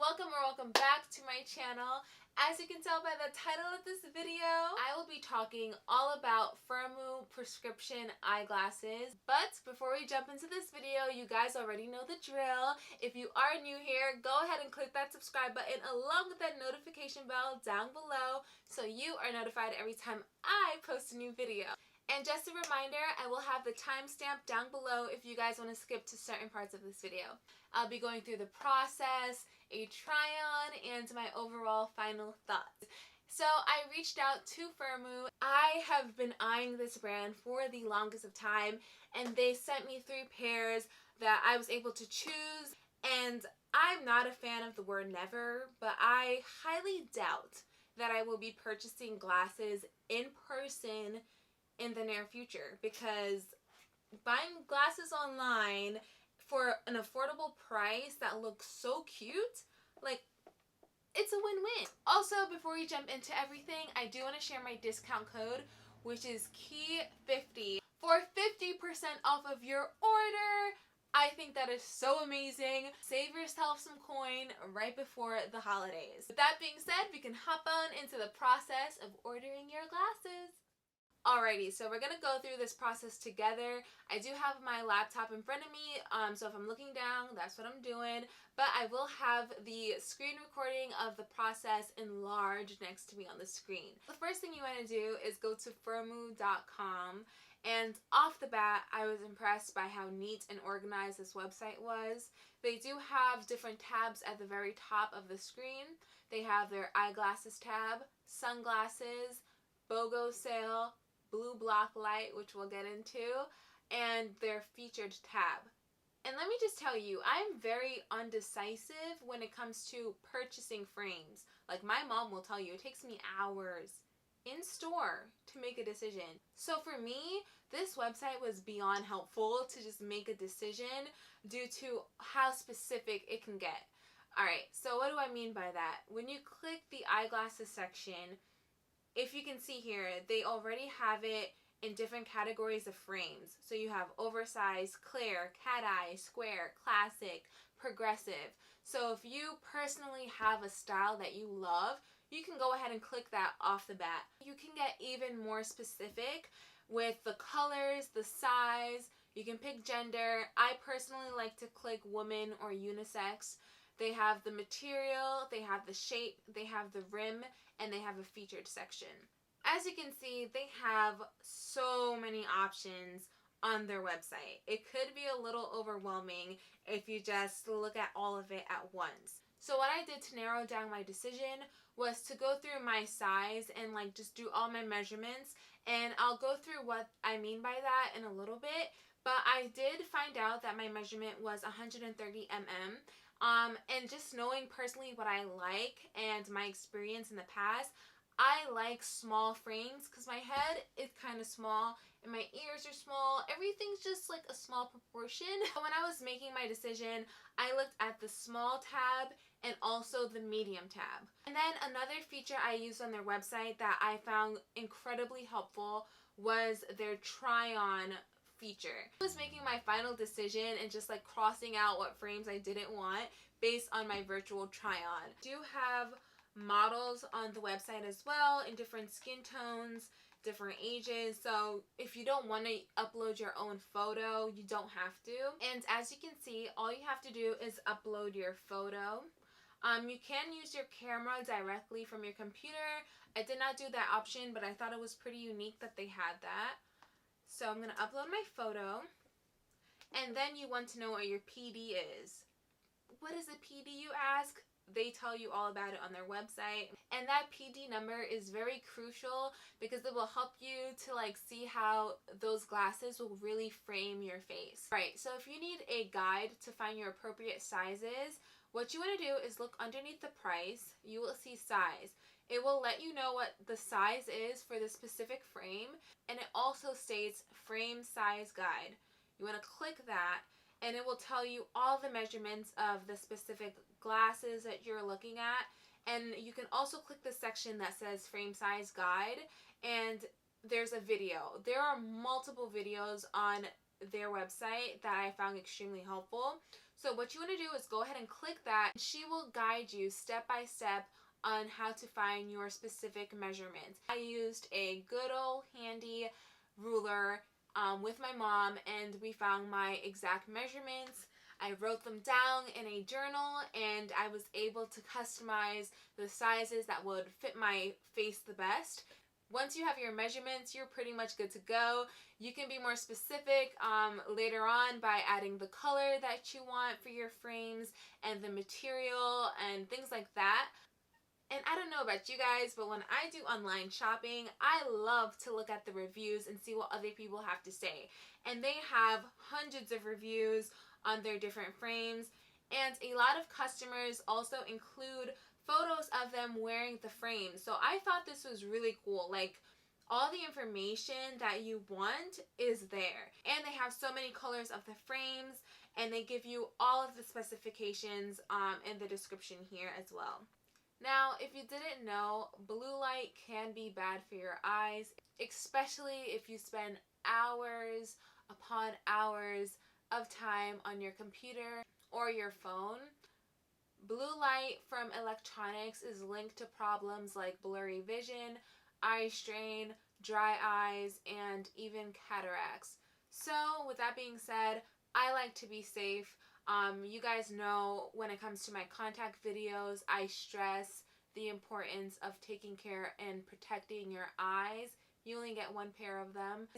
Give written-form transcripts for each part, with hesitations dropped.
welcome back to my channel. As you can tell by the title of this video, I will be talking all about Firmoo prescription eyeglasses. But before we jump into this video, you guys already know the drill. If you are new here, go ahead and click that subscribe button along with that notification bell down below so you are notified every time I post a new video. And just a reminder, I will have the timestamp down below if you guys want to skip to certain parts of this video. I'll be going through the process, a try-on, and my overall final thoughts. So I reached out to Firmoo. I have been eyeing this brand for the longest of time, and they sent me 3 pairs that I was able to choose. And I'm not a fan of the word never, but I highly doubt that I will be purchasing glasses in person in the near future, because buying glasses online for an affordable price that looks so cute, like, it's a win-win. Also, before we jump into everything, I do want to share my discount code, which is KEY50 for 50% off of your order. I think that is so amazing. Save yourself some coin right before the holidays. With that being said, we can hop on into the process of ordering your glasses. Alrighty, so we're going to go through this process together. I do have my laptop in front of me, so if I'm looking down, that's what I'm doing. But I will have the screen recording of the process enlarged next to me on the screen. The first thing you want to do is go to firmoo.com. And off the bat, I was impressed by how neat and organized this website was. They do have different tabs at the very top of the screen. They have their eyeglasses tab, sunglasses, BOGO sale, blue block light, which we'll get into, and their featured tab. And let me just tell you, I'm very undecisive when it comes to purchasing frames. Like, my mom will tell you, it takes me hours in store to make a decision. So for me, this website was beyond helpful to just make a decision due to how specific it can get. Alright, so what do I mean by that? When you click the eyeglasses section, if you can see here, they already have it in different categories of frames. So you have oversized, clear, cat eye, square, classic, progressive. So if you personally have a style that you love, you can go ahead and click that off the bat. You can get even more specific with the colors, the size. You can pick gender. I personally like to click woman or unisex. They have the material, they have the shape, they have the rim, and they have a featured section. As you can see, they have so many options on their website. It could be a little overwhelming if you just look at all of it at once. So what I did to narrow down my decision was to go through my size and just do all my measurements, and I'll go through what I mean by that in a little bit. But I did find out that my measurement was 130 mm. And just knowing personally what I like and my experience in the past, I like small frames because my head is kind of small and my ears are small. Everything's just like a small proportion. But when I was making my decision, I looked at the small tab and also the medium tab. And then another feature I used on their website that I found incredibly helpful was their try-on feature. I was making my final decision and just crossing out what frames I didn't want based on my virtual try-on. I do have models on the website as well in different skin tones, different ages, so if you don't want to upload your own photo, you don't have to. And as you can see, all you have to do is upload your photo. You can use your camera directly from your computer. I did not do that option, but I thought it was pretty unique that they had that. So I'm going to upload my photo, and then you want to know what your PD is. What is a PD, you ask? They tell you all about it on their website. And that PD number is very crucial because it will help you to see how those glasses will really frame your face. Right, so if you need a guide to find your appropriate sizes, what you want to do is look underneath the price. You will see size. It will let you know what the size is for the specific frame, and it also states frame size guide. You want to click that, and it will tell you all the measurements of the specific glasses that you're looking at. And you can also click the section that says frame size guide, and there's a video. There are multiple videos on their website that I found extremely helpful. So what you want to do is go ahead and click that. She will guide you step by step on how to find your specific measurements. I used a good old handy ruler with my mom, and we found my exact measurements. I wrote them down in a journal, and I was able to customize the sizes that would fit my face the best. Once you have your measurements, you're pretty much good to go. You can be more specific later on by adding the color that you want for your frames and the material and things like that. And I don't know about you guys, but when I do online shopping, I love to look at the reviews and see what other people have to say. And they have hundreds of reviews on their different frames. And a lot of customers also include photos of them wearing the frame. So I thought this was really cool. Like, all the information that you want is there. And they have so many colors of the frames, and they give you all of the specifications in the description here as well. Now, if you didn't know, blue light can be bad for your eyes, especially if you spend hours upon hours of time on your computer or your phone. Blue light from electronics is linked to problems like blurry vision, eye strain, dry eyes, and even cataracts. So, with that being said, I like to be safe. You guys know when it comes to my contact videos, I stress the importance of taking care and protecting your eyes. You only get one pair of them.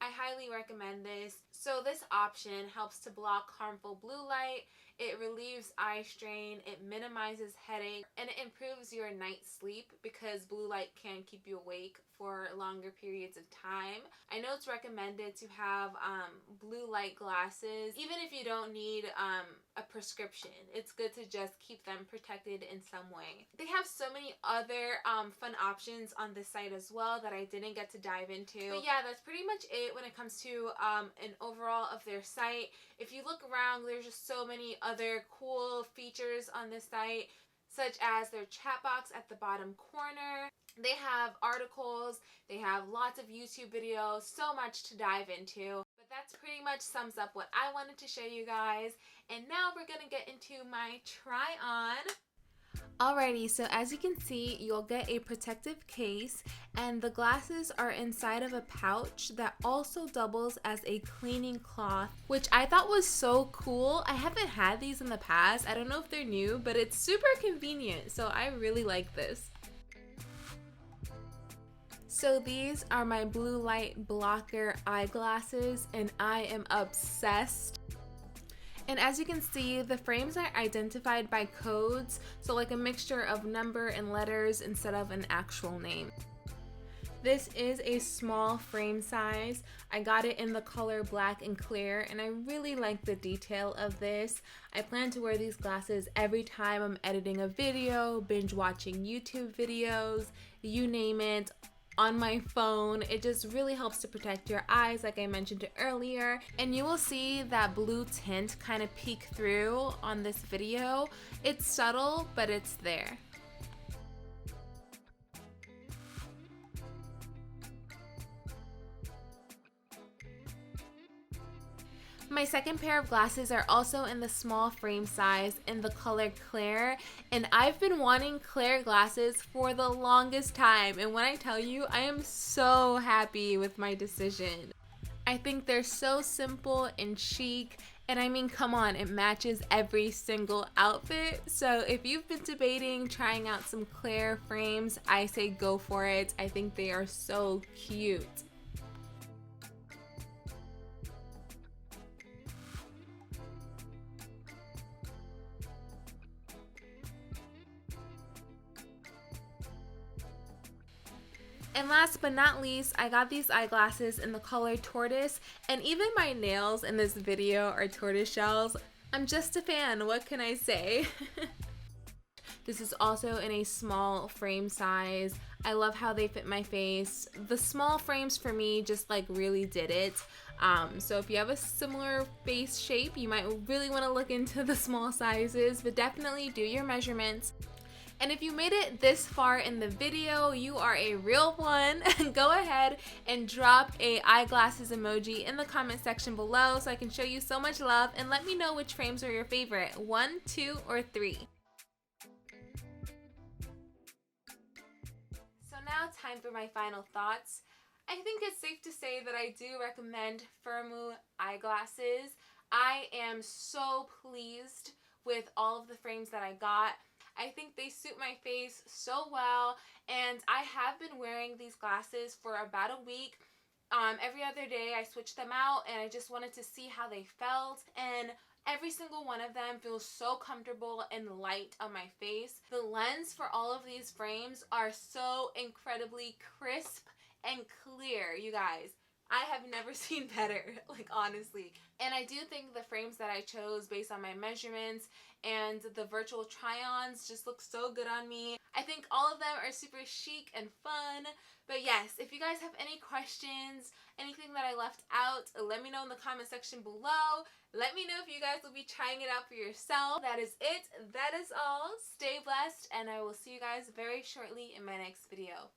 I highly recommend this. So this option helps to block harmful blue light. It relieves eye strain, it minimizes headache, and it improves your night sleep because blue light can keep you awake for longer periods of time. I know it's recommended to have blue light glasses, even if you don't need a prescription. It's good to just keep them protected in some way. They have so many other fun options on this site as well that I didn't get to dive into. But yeah, that's pretty much it when it comes to an overall of their site. If you look around, there's just so many other cool features on this site, such as their chat box at the bottom corner. They have articles, they have lots of YouTube videos, so much to dive into. But that's pretty much sums up what I wanted to show you guys. And now we're gonna get into my try on. Alrighty, so as you can see, you'll get a protective case, and the glasses are inside of a pouch that also doubles as a cleaning cloth, which I thought was so cool. I haven't had these in the past. I don't know if they're new, but it's super convenient, so I really like this. So these are my blue light blocker eyeglasses, and I am obsessed. And as you can see, the frames are identified by codes, so like a mixture of number and letters instead of an actual name. This is a small frame size. I got it in the color black and clear, and I really like the detail of this. I plan to wear these glasses every time I'm editing a video, binge watching YouTube videos, you name it, on my phone. It just really helps to protect your eyes, like I mentioned earlier. And you will see that blue tint kind of peek through on this video. It's subtle, but it's there. My second pair of glasses are also in the small frame size in the color clear, and I've been wanting clear glasses for the longest time, and when I tell you, I am so happy with my decision. I think they're so simple and chic, and I mean, come on, it matches every single outfit. So if you've been debating trying out some clear frames, I say go for it. I think they are so cute. And last but not least, I got these eyeglasses in the color tortoise, and even my nails in this video are tortoise shells. I'm just a fan, what can I say? This is also in a small frame size. I love how they fit my face. The small frames for me just like really did it. So if you have a similar face shape, you might really want to look into the small sizes, but definitely do your measurements. And if you made it this far in the video, you are a real one. Go ahead and drop a eyeglasses emoji in the comment section below so I can show you so much love, and let me know which frames are your favorite, 1, 2, or 3. So now time for my final thoughts. I think it's safe to say that I do recommend FIRMOO eyeglasses. I am so pleased with all of the frames that I got. I think they suit my face so well, and I have been wearing these glasses for about a week. Every other day I switched them out, and I just wanted to see how they felt, and every single one of them feels so comfortable and light on my face. The lens for all of these frames are so incredibly crisp and clear, you guys. I have never seen better, like, honestly. And I do think the frames that I chose based on my measurements and the virtual try-ons just look so good on me. I think all of them are super chic and fun. But yes, if you guys have any questions, anything that I left out, let me know in the comment section below. Let me know if you guys will be trying it out for yourself. That is it. That is all. Stay blessed, and I will see you guys very shortly in my next video.